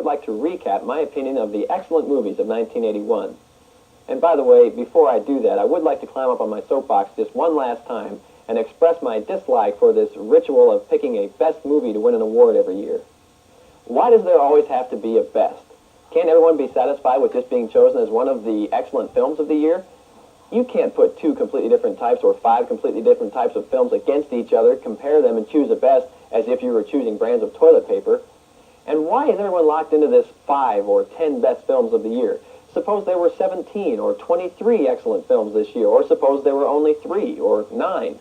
like to recap my opinion of the excellent movies of 1981. And by the way, before I do that, I would like to climb up on my soapbox just one last time and express my dislike for this ritual of picking a best movie to win an award every year. Why does there always have to be a best? Can't everyone be satisfied with just being chosen as one of the excellent films of the year? You can't put two completely different types or five completely different types of films against each other, compare them, and choose the best as if you were choosing brands of toilet paper. And why is everyone locked into this 5 or 10 best films of the year? Suppose there were 17 or 23 excellent films this year, or suppose there were only 3 or 9.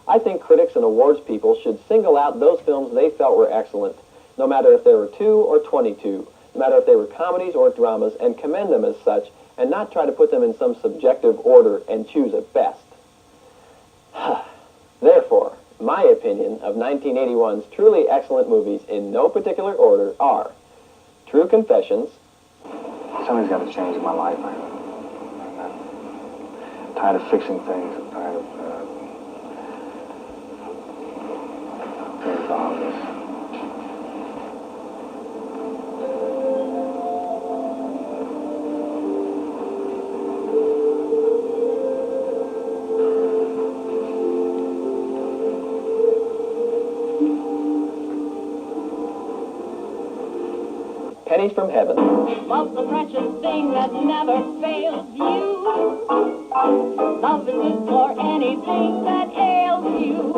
I think critics and awards people should single out those films they felt were excellent, no matter if there were 2 or 22, no matter if they were comedies or dramas, and commend them as such, and not try to put them in some subjective order and choose a best. Therefore, my opinion of 1981's truly excellent movies in no particular order are True Confessions. Something's got to change in my life. I'm tired of fixing things. I'm tired of all this. Pennies from Heaven. Love's the precious thing that never fails you. Love is good for anything that ails you.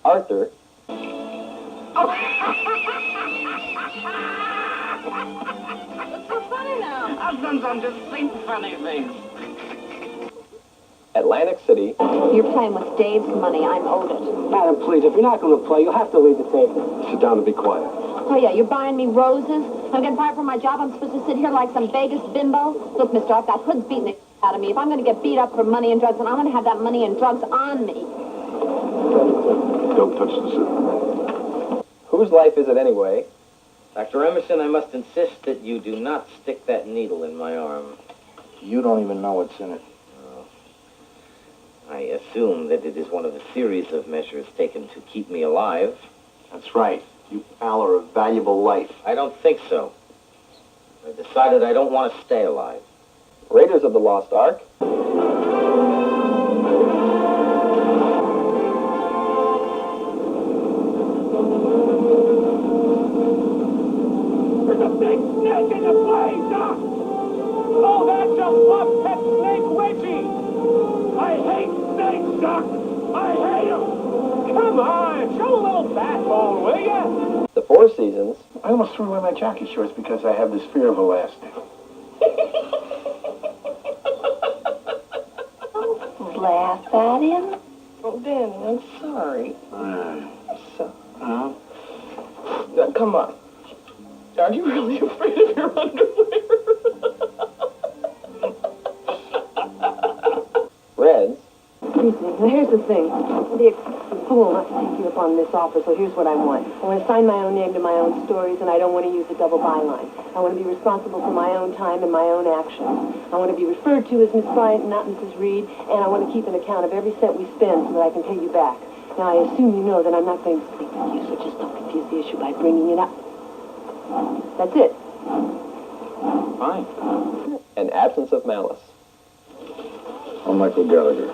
Arthur. What's so funny now? I've done some distinct funny things. Atlantic City. You're playing with Dave's money. I'm owed it. Madam, please, if you're not going to play, you'll have to leave the table. Sit down and be quiet. Oh, yeah, you're buying me roses? I'm getting fired from my job. I'm supposed to sit here like some Vegas bimbo? Look, mister, I've got hoods beating the out of me. If I'm going to get beat up for money and drugs, then I'm going to have that money and drugs on me. Don't touch the suit. Whose life is it anyway? Dr. Emerson, I must insist that you do not stick that needle in my arm. You don't even know what's in it. I assume that it is one of a series of measures taken to keep me alive. That's right. You, pal, are a valuable life. I don't think so. I've decided I don't want to stay alive. Raiders of the Lost Ark. There's a big snake in the plane, Doc! Oh, that's a bobcat snake wedgie! I hate snakes, Doc! I hate them! Come on, show a little backbone, will ya? The Four Seasons. I almost threw away my jacket shorts because I have this fear of elastic. Laugh at him? Oh, Danny, I'm sorry. Huh? Come on. Are you really afraid of your underwear? Reds. Now, here's the thing. I will not take you up on this offer, so here's what I want. I want to sign my own name to my own stories, and I don't want to use a double byline. I want to be responsible for my own time and my own actions. I want to be referred to as Miss Bryant, not Mrs. Reed, and I want to keep an account of every cent we spend so that I can pay you back. Now, I assume you know that I'm not going to sleep with you, so just don't confuse the issue by bringing it up. That's it. Fine. An Absence of Malice. I'm Michael Gallagher.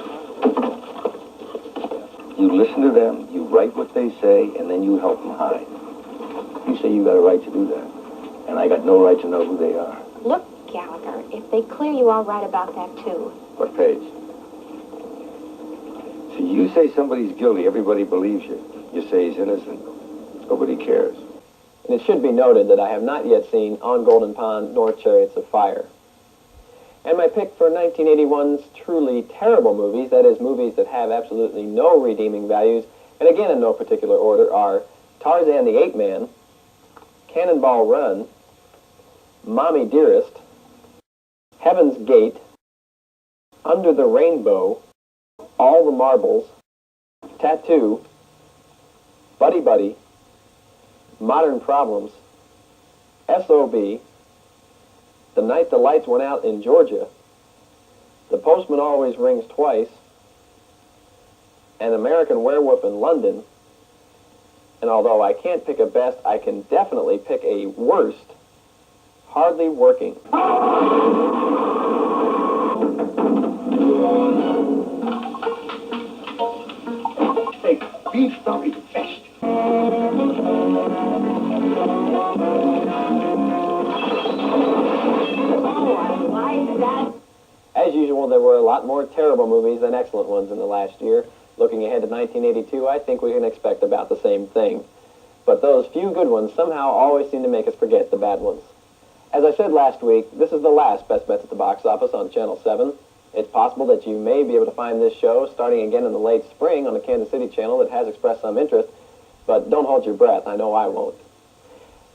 You listen to them, you write what they say, and then you help them hide. You say you got a right to do that, and I got no right to know who they are. Look, Gallagher, if they clear you, I'll write about that, too. What page? See, you say somebody's guilty, everybody believes you. You say he's innocent, nobody cares. And it should be noted that I have not yet seen On Golden Pond nor Chariots of Fire. And my pick for 1981's truly terrible movies, that is, movies that have absolutely no redeeming values, and again in no particular order, are Tarzan the Ape Man, Cannonball Run, Mommy Dearest, Heaven's Gate, Under the Rainbow, All the Marbles, Tattoo, Buddy Buddy, Modern Problems, S.O.B., The Night the Lights Went Out in Georgia, The Postman Always Rings Twice, An American Werewolf in London, and although I can't pick a best, I can definitely pick a worst, Hardly Working. Hey, beef don't the best. As usual, there were a lot more terrible movies than excellent ones in the last year. Looking ahead to 1982, I think we can expect about the same thing. But those few good ones somehow always seem to make us forget the bad ones. As I said last week, this is the last Best Bets at the Box Office on Channel 7. It's possible that you may be able to find this show starting again in the late spring on the Kansas City channel that has expressed some interest, but don't hold your breath. I know I won't.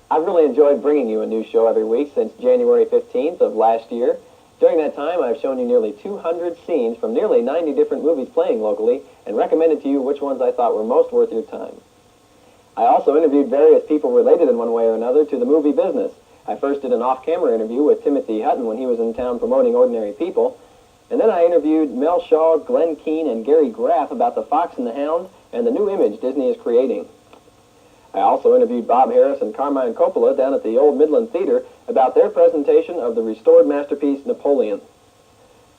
I've really enjoyed bringing you a new show every week since January 15th of last year. During that time, I've shown you nearly 200 scenes from nearly 90 different movies playing locally and recommended to you which ones I thought were most worth your time. I also interviewed various people related in one way or another to the movie business. I first did an off-camera interview with Timothy Hutton when he was in town promoting Ordinary People, and then I interviewed Mel Shaw, Glenn Keane, and Gary Graff about The Fox and the Hound and the new image Disney is creating. I also interviewed Bob Harris and Carmine Coppola down at the Old Midland Theater about their presentation of the restored masterpiece Napoleon.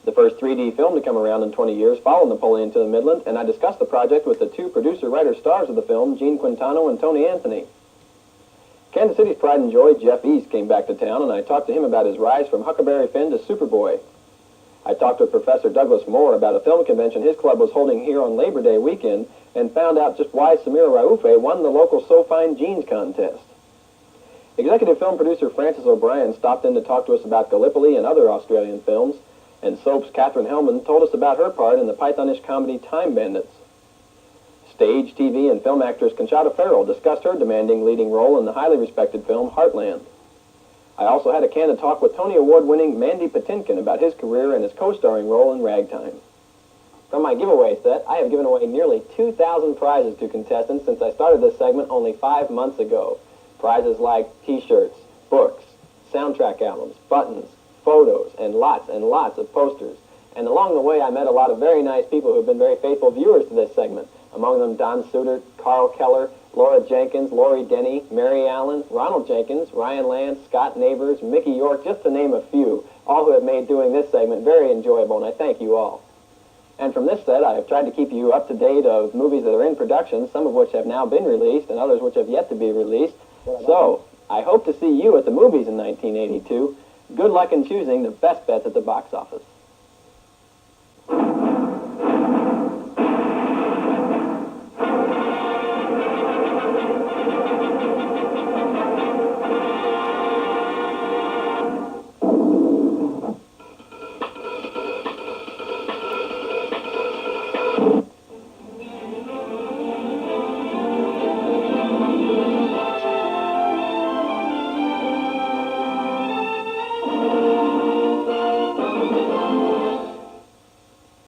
The first 3D film to come around in 20 years followed Napoleon to the Midland, and I discussed the project with the two producer-writer stars of the film, Gene Quintano and Tony Anthony. Kansas City's pride and joy, Jeff East, came back to town, and I talked to him about his rise from Huckleberry Finn to Superboy. I talked with Professor Douglas Moore about a film convention his club was holding here on Labor Day weekend and found out just why Samira Raouf won the local So Fine Jeans contest. Executive film producer Francis O'Brien stopped in to talk to us about Gallipoli and other Australian films, and Soap's Catherine Hellman told us about her part in the Pythonish comedy Time Bandits. Stage, TV, and film actress Conchata Ferrell discussed her demanding leading role in the highly respected film Heartland. I also had a candid talk with Tony Award-winning Mandy Patinkin about his career and his co-starring role in Ragtime. From my giveaway set, I have given away nearly 2,000 prizes to contestants since I started this segment only 5 months ago. Prizes like T-shirts, books, soundtrack albums, buttons, photos, and lots of posters. And along the way, I met a lot of very nice people who have been very faithful viewers to this segment. Among them, Don Suter, Carl Keller, Laura Jenkins, Lori Denny, Mary Allen, Ronald Jenkins, Ryan Lance, Scott Neighbors, Mickey York, just to name a few, all who have made doing this segment very enjoyable, and I thank you all. And from this set, I have tried to keep you up to date of movies that are in production, some of which have now been released and others which have yet to be released. So, I hope to see you at the movies in 1982. Good luck in choosing the best bets at the box office.